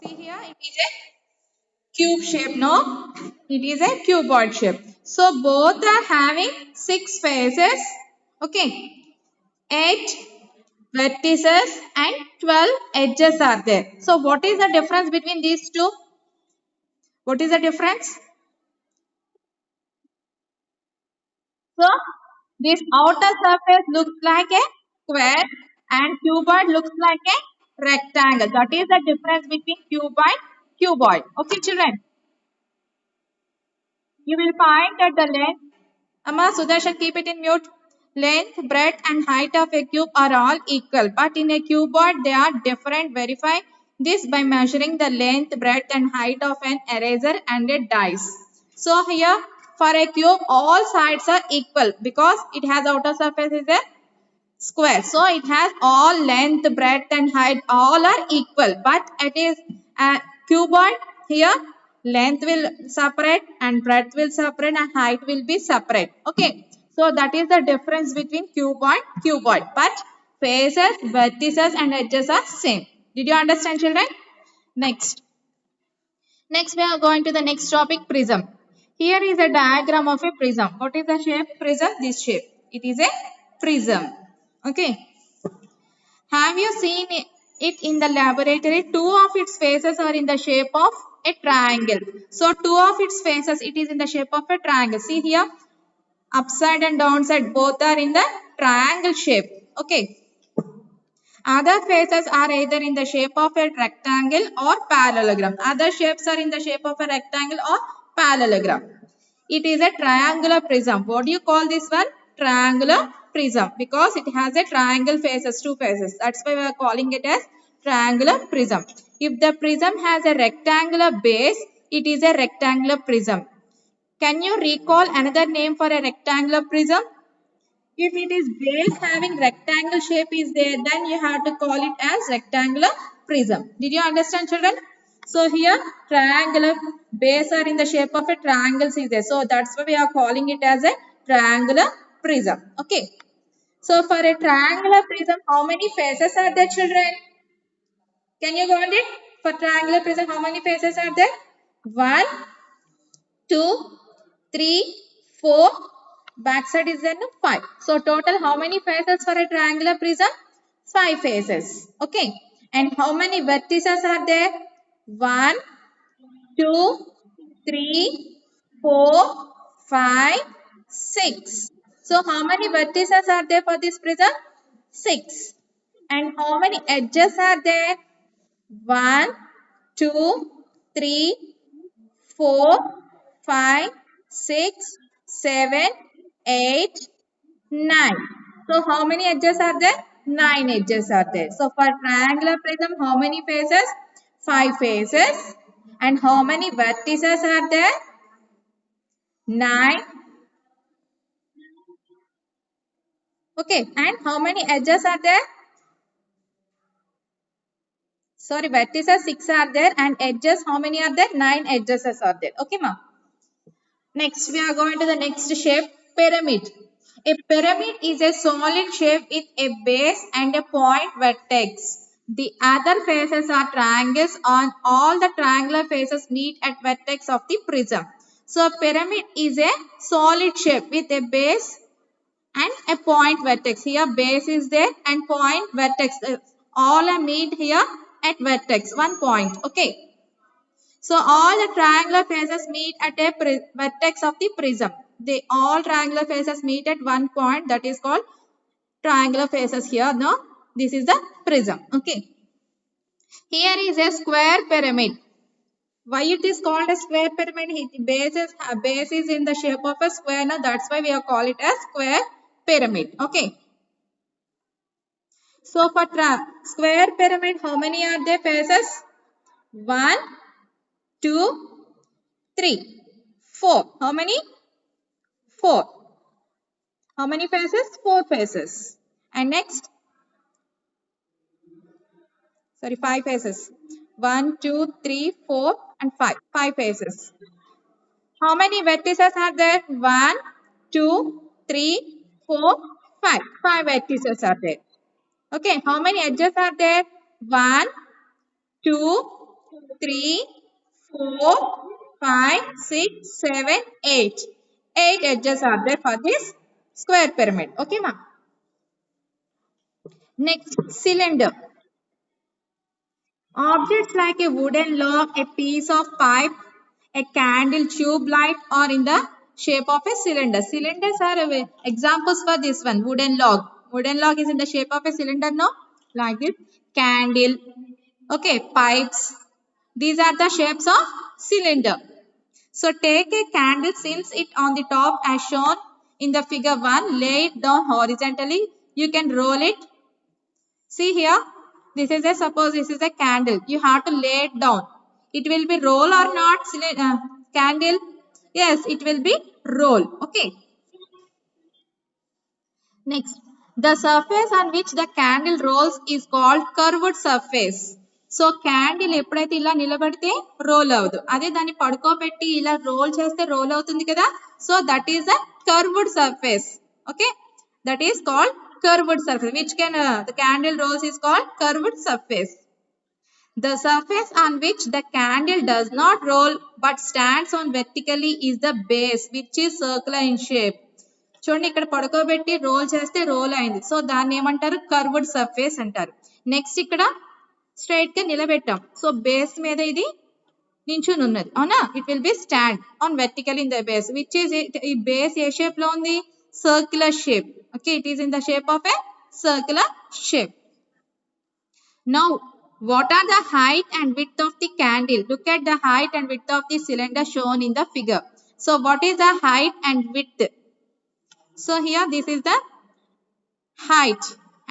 See here, it is a cube shape, no? It is a cuboid shape. So both are having 6 faces, okay? 8 vertices and 12 edges are there. So what is the difference between these two? What is the difference? So this outer surface looks like a square and cuboid looks like a rectangle. That is the difference between cube and cuboid. Okay, children. You will find that the length, Amma Sudarshan, keep it in mute. Length, breadth and height of a cube are all equal, but in a cuboid they are different. Verify this by measuring the length, breadth and height of an eraser and a dice. So here for a cube all sides are equal because it has outer surface is a square. So it has all length, breadth and height all are equal, but it is a cuboid. Here length will separate and breadth will separate and height will be separate. Okay. So that is the difference between cuboid. But faces, vertices and edges are same. Did you understand, children? Next. Next we are going to the next topic, prism. Here is a diagram of a prism. What is the shape? Prism, this shape. It is a prism. Okay. Have you seen it in the laboratory? Two of its faces are in the shape of a triangle. So two of its faces, it is in the shape of a triangle. See here, upside and downside both are in the triangle shape. Okay. Other faces are either in the shape of a rectangle or parallelogram. Other shapes are in the shape of a rectangle or parallelogram. It is a triangular prism. What do you call this one? Triangular prism, because it has a triangle faces, two faces. That's why we are calling it as triangular prism. If the prism has a rectangular base, it is a rectangular prism. Can you recall another name for a rectangular prism? If it is base having rectangle shape is there, then you have to call it as rectangular prism. Did you understand, children? So here triangular base are in the shape of a triangle is there. So that's why we are calling it as a triangular prism. Okay. So for a triangular prism, how many faces are there, children? Can you got it? For triangular prism, how many faces are there? 1, 2, 3, 4. Backside is then 5. So total how many faces for a triangular prism? 5 faces. Okay. And how many vertices are there? 1, 2, 3, 4, 5, 6. So how many vertices are there for this prism? 6. And how many edges are there? 1, 2, 3, 4, 5, 6, 7, 8, 9. So how many edges are there? 9 edges are there. So for triangular prism, how many faces? 5 faces. And how many vertices are there? 9. Okay. And how many edges are there? Sorry, vertices 6 are there and edges how many are there? 9 edges are there. Okay, ma'am. Next, we are going to the next shape, pyramid. A pyramid is a solid shape with a base and a point vertex. The other faces are triangles. On all the triangular faces meet at vertex of the prism. So, a pyramid is a solid shape with a base and a point vertex. Here, base is there and point vertex. All are meet here at vertex, one point. Okay. So all the triangular faces meet at a vertex of the prism. They all triangular faces meet at one point, that is called triangular faces here. No, this is the prism. Okay. Here is a square pyramid. Why it is called a square pyramid? Base is in the shape of a square. Now that's why we are call it as square pyramid. Okay. So for square pyramid, how many are there faces? 1, 2, 3, 4. How many? 4. How many faces? 4 faces. And next, sorry, 5 faces. 1, 2, 3, 4 and 5. 5 faces. How many vertices are there? 1, 2, 3, 4, 5. 5 vertices are there. Okay, how many edges are there? 1, 2, 3, 4, 5, 6, 7, 8. 8 edges are there for this square pyramid. Okay, ma'am. Next, cylinder. Objects like a wooden log, a piece of pipe, a candle, tube light are in the shape of a cylinder. Cylinders are examples for this one. Wooden log. Wooden log is in the shape of a cylinder, no? Like this. Candle. Okay, pipes. These are the shapes of cylinder. So take a candle, since it on the top as shown in the figure 1, lay it down horizontally. You can roll it. See here, suppose this is a candle. You have to lay it down. It will be roll or not, candle? Yes, it will be roll. Okay. Next, the surface on which the candle rolls is called curved surface. So candle ఎప్పుడైతే ఇలా నిలబడితే role అవ్వదు, అదే దాన్ని పడుకోబెట్టి ఇలా role చేస్తే role అవుతుంది కదా. So that is a curved surface. Okay, that is called curved surface, which can the candle rolls is called curved surface. The surface on which the candle does not roll but stands on vertically is the base, which is circular in shape. చూడండి, ఇక్కడ పడుకోబెట్టి role చేస్తే role అయింది, so దాన్ని ఏమంటారు, curved surface అంటారు. Next ఇక్కడ straight గా నిలబెట్టాం, సో బేస్ మీద ఇది నించుని ఉన్నది, అవునా. It will be stand on vertical in the base, which is ఈ బేస్ ఏ షేప్ లో ఉంది, circular shape. Okay, it is in the shape of a circular shape. Now, what are the height and width of the candle? Look at the height and width of the cylinder shown in the figure. So, what is the height and width? So, here this is the height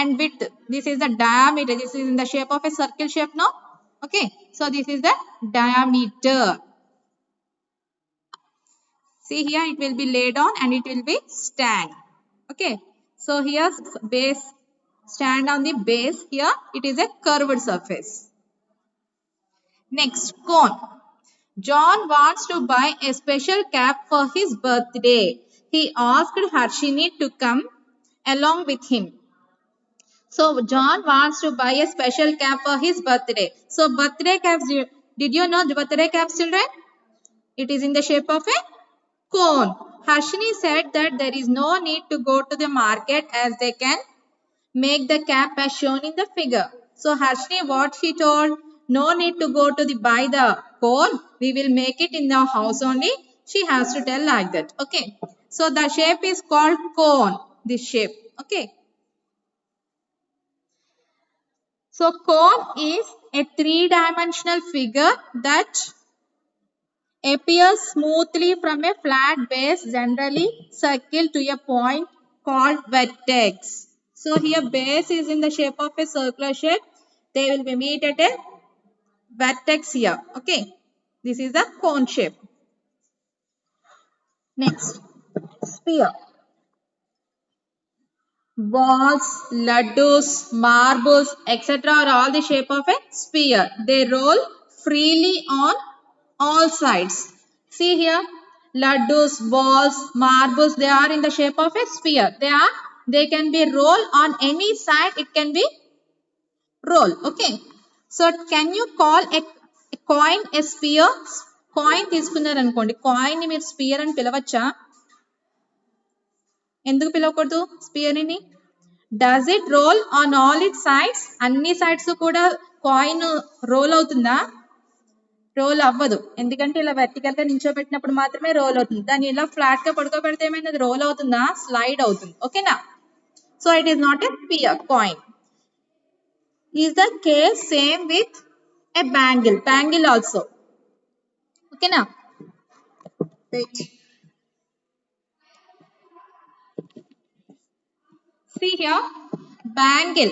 and width. This is the diameter. This is in the shape of a circle shape, no? Okay, so this is the diameter. See here, it will be laid on and it will be stand. Okay, so here base, stand on the base. Here it is a curved surface. Next, cone. John wants to buy a special cap for his birthday. He asked Harshini to come along with him. So John wants to buy a special cap for his birthday. So birthday caps, did you know the birthday caps, children? It is in the shape of a cone. Harshini said that there is no need to go to the market as they can make the cap as shown in the figure. So Harshini, what she told? No need to go to buy the cone. We will make it in the house only. She has to tell like that. Okay. So the shape is called cone. This shape. Okay. So cone is a three-dimensional figure that appears smoothly from a flat base, generally circle to a point called vertex. So here base is in the shape of a circular shape. They will be meet at a vertex here. Okay, this is the cone shape. Next, sphere. Balls, laddus, marbles, etc. are all the shape of a sphere. They roll freely on all sides. See here, laddus, balls, marbles, they are in the shape of a sphere. They can be rolled on any side. It can be roll. Okay. So can you call a coin a sphere? Coin తీసుకున్నారు అనుకోండి, coin ని మీరు sphere అని పిలవచ్చా? ఎందుకు పిలవకూడదు spear ని? Does it roll on all it sides? అన్ని sides కూడా coin role అవుతుందా? రోల్ అవ్వదు, ఎందుకంటే ఇలా వెర్టికల్ గా నించోబెట్టినప్పుడు మాత్రమే రోల్ అవుతుంది. దాన్ని ఇలా ఫ్లాట్ గా పడుకోబెడితే ఏమైనా రోల్ అవుతుందా? స్లైడ్ అవుతుంది. ఓకేనా? So it is not a sphere coin. Is the case same with a bangle. Bangle also. ఓకేనా? See here, bangle.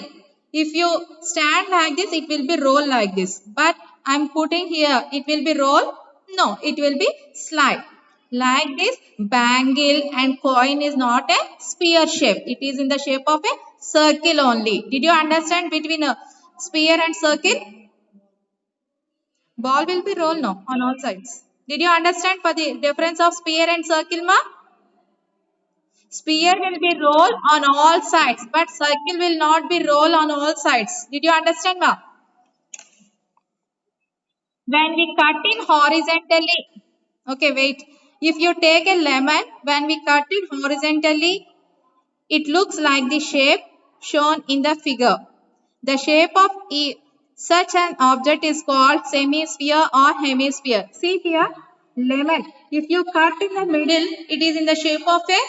If you stand like this, it will be roll like this. But I'm putting here, it will be roll. No, it will be slide. Like this, bangle and coin is not a sphere shape. It is in the shape of a circle only. Did you understand between a sphere and circle? Ball will be roll now on all sides. Did you understand for the difference of sphere and circle, ma? Sphere will be roll on all sides, but circle will not be roll on all sides. Did you understand, ma? When we cut in horizontally, okay, wait. If you take a lemon, when we cut it horizontally, it looks like the shape shown in the figure. The shape of such an object is called semisphere or hemisphere. See here, lemon. If you cut in the middle, it is in the shape of a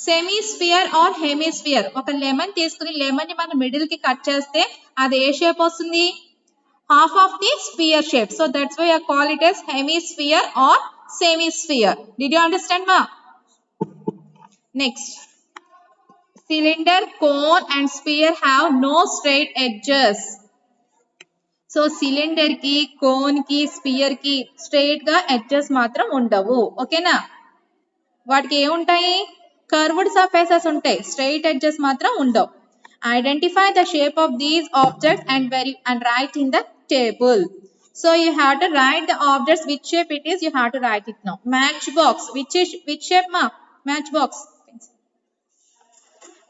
semisphere or hemisphere. ఒక lemon తీసుకుని lemon ని మనం middle కి cut చేస్తే అది ఏ shape వస్తుంది? Half of the sphere shape. So that's why I call it as hemisphere or semisphere. Did you understand ma? Next, cylinder, cone and sphere have no straight edges. So cylinder కి, cone కి, spear కి straight గా edges మాత్రం ఉండవు. ఓకేనా? వాటికి ఏముంటాయి? Curved surfaces ఉంటాయి, స్ట్రైట్ ఎడ్జెస్ మాత్రం ఉండవు. Identify the shape of these objects and write in the table. So you have to write the objects which shape it is. You have to write it now. Matchbox, which shape ma? Matchbox.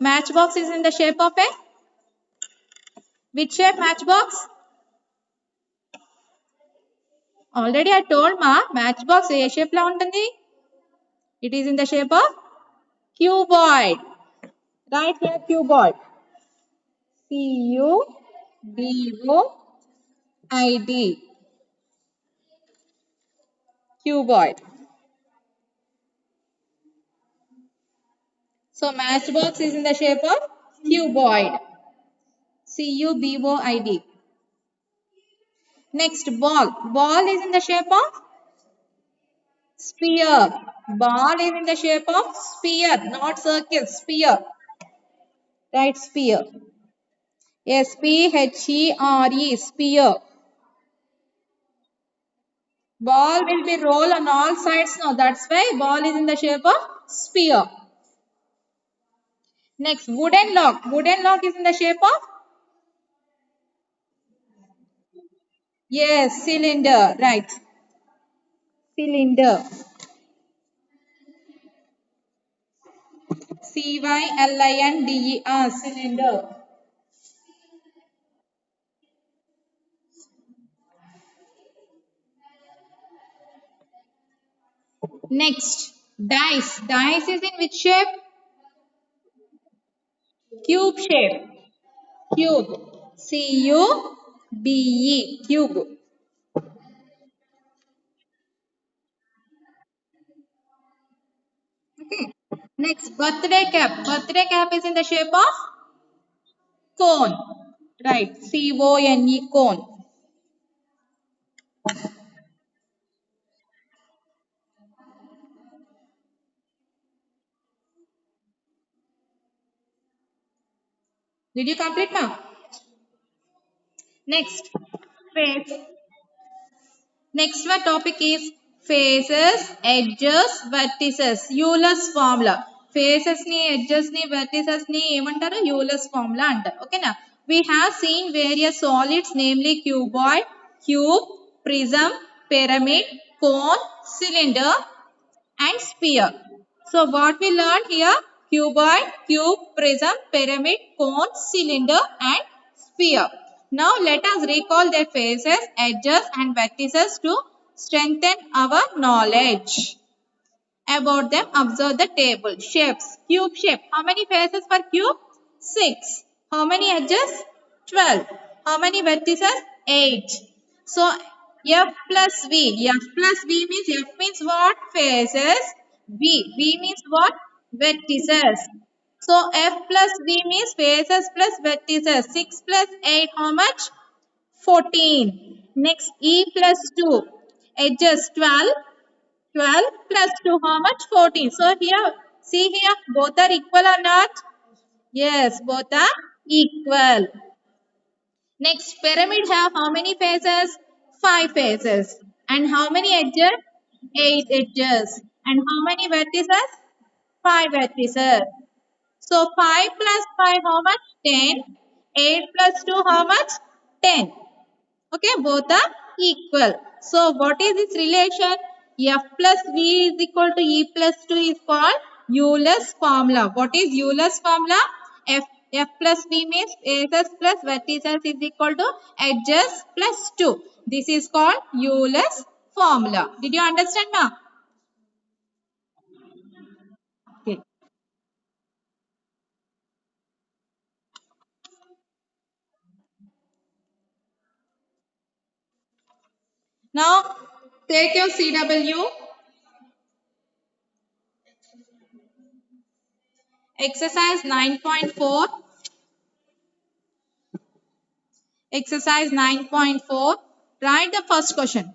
Matchbox is in the shape of a which shape? Matchbox. Already I told ma, matchbox A shape la ఉంటుంది? It is in the shape of cuboid. Right here, cuboid. C-U-B-O-I-D. Cuboid. So matchbox is in the shape of cuboid. C-U-B-O-I-D. Next, ball. Ball is in the shape of sphere. Ball is in the shape of sphere, not circle, sphere. Right, sphere. S-P-H-E-R-E, sphere. Ball will be roll on all sides now. That's why ball is in the shape of sphere. Next, wooden log. Wooden log is in the shape of? Yes, cylinder. Right. Cylinder. C-Y-L-I-N-D-E-R. Cylinder. Next, dice. Dice is in which shape? Cube shape. Cube. C-U-B-E. Cube. Okay. Next, birthday cap. Birthday cap is in the shape of cone. Right. C-O-N-E, cone. Did you complete, ma'am? Next, face. Next one topic is faces, edges, vertices. Euler's formula. Faces ni, edges ni, vertices ni emantaru Euler's formula antaru. Okay na? We have seen various solids, namely cuboid, cube, prism, pyramid, cone, cylinder and sphere. So what we learned here? Cuboid, cube, prism, pyramid, cone, cylinder and sphere. Now let us recall their faces, edges and vertices to strengthen our knowledge about them. Observe the table. Shapes. Cube shape. How many faces for cube? 6. How many edges? 12. How many vertices? 8. So F plus V. F plus V means, F means what? Faces. V means what? Vertices. So F plus V means faces plus vertices. 6 plus 8, how much? 14. Next, E plus 2. Edges 12. 12 plus 2, how much? 14. So here, see here, both are equal or not? Yes, both are equal. Next, pyramid have how many faces? 5 faces. And how many edges? 8 edges. And how many vertices? 5 vertices. So 5 plus 5, how much? 10. 8 plus 2, how much? 10. Okay, both are equal. So what is this relation? F plus V is equal to E plus 2 is called Euler's formula. What is Euler's formula? F plus V means faces plus vertices is equal to edges plus 2. This is called Euler's formula. Did you understand, ma? Okay. Now, take your CW, exercise 9.4. Exercise 9.4. Write the first question.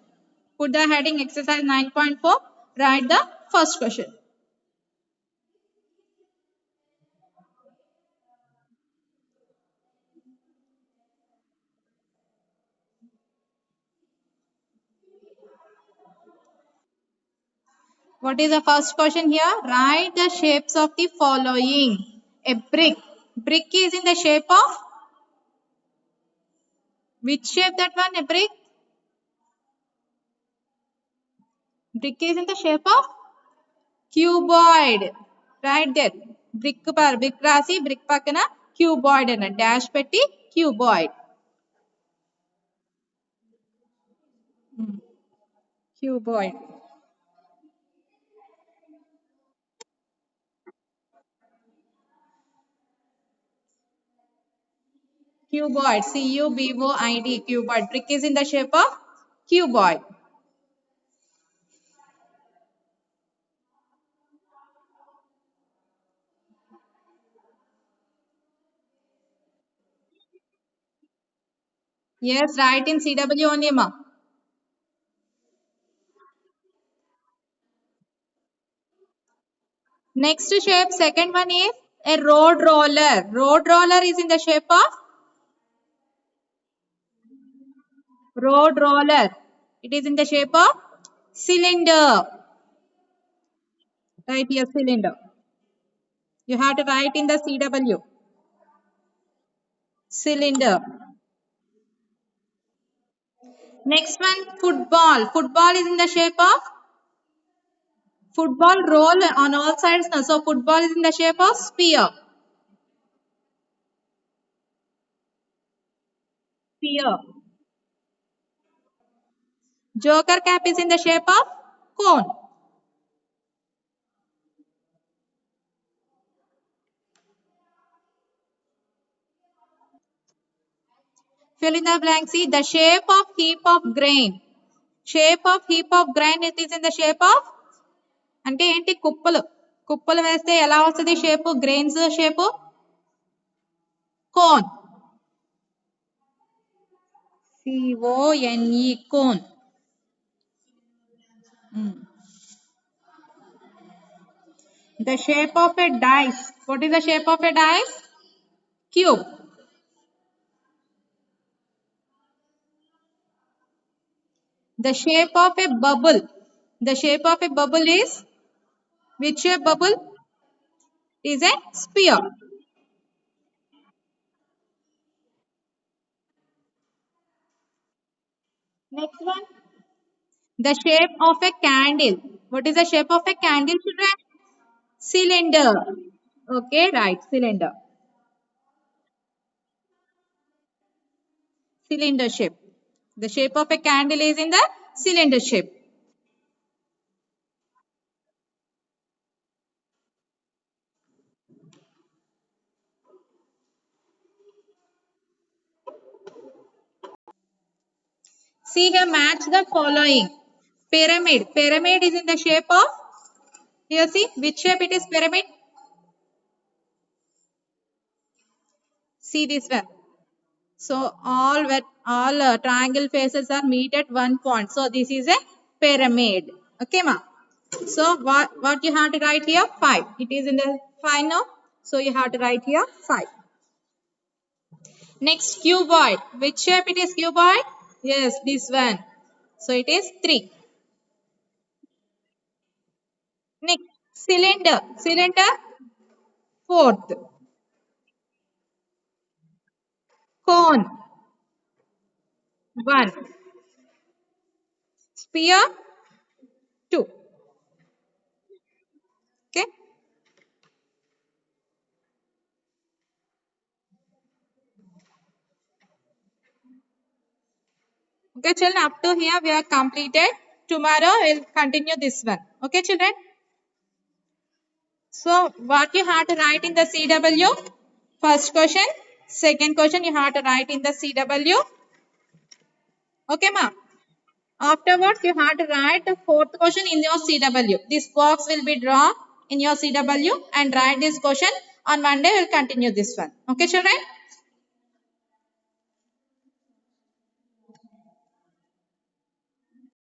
Put the heading exercise 9.4. Write the first question. What is the first question here? Write the shapes of the following. A brick. Brick is in the shape of which shape that one? A brick? Brick is in the shape of cuboid. Right there. Brick rasi brick pakana cuboid and a dash petti cuboid. Cuboid. Cuboid. Cuboid. Cuboid. Brick is in the shape of cuboid. Yes, right in CW only, ma. Next shape, second one is a road roller. Road roller is in the shape of road roller. It is in the shape of cylinder. Right here, cylinder. You have to write in the CW. Cylinder. Next one, football. Football is in the shape of football roll on all sides. No? So football is in the shape of sphere. Sphere. Joker cap is in the shape of cone. Fill in the blank. See the shape of heap of grain. Shape of heap of grain, it is in the shape of అంటే ఏంటి కుప్పలు కుప్పలు వేస్తే ఎలా వస్తుంది shape grains shape cone CONE cone the shape of a dice. What is the shape of a dice? Cube. The shape of a bubble. The shape of a bubble is which shape bubble? Is a sphere. Next one. The shape of a candle. What is the shape of a candle, children? Cylinder. Okay, right, cylinder. Cylinder shape. The shape of a candle is in the cylinder shape. See here, match the following. Pyramid. Pyramid is in the shape of, here see, which shape it is pyramid? See this one. So all triangle faces are meet at one point. So this is a pyramid. Okay, ma. So what you have to write here? 5. It is in the 5 now. So you have to write here 5. Next, cuboid. Which shape it is cuboid? Yes, this one. So it is 3. Next, cylinder. Cylinder, 4th. Cone, 1. Sphere, 2. Okay. Okay, children, up to here we have completed. Tomorrow we'll continue this one. Okay, children. So, what you have to write in the CW? First question. Second question you have to write in the CW. Okay, ma. Afterwards, you have to write the fourth question in your CW. This box will be drawn in your CW and write this question. On Monday, we'll continue this one. Okay, children?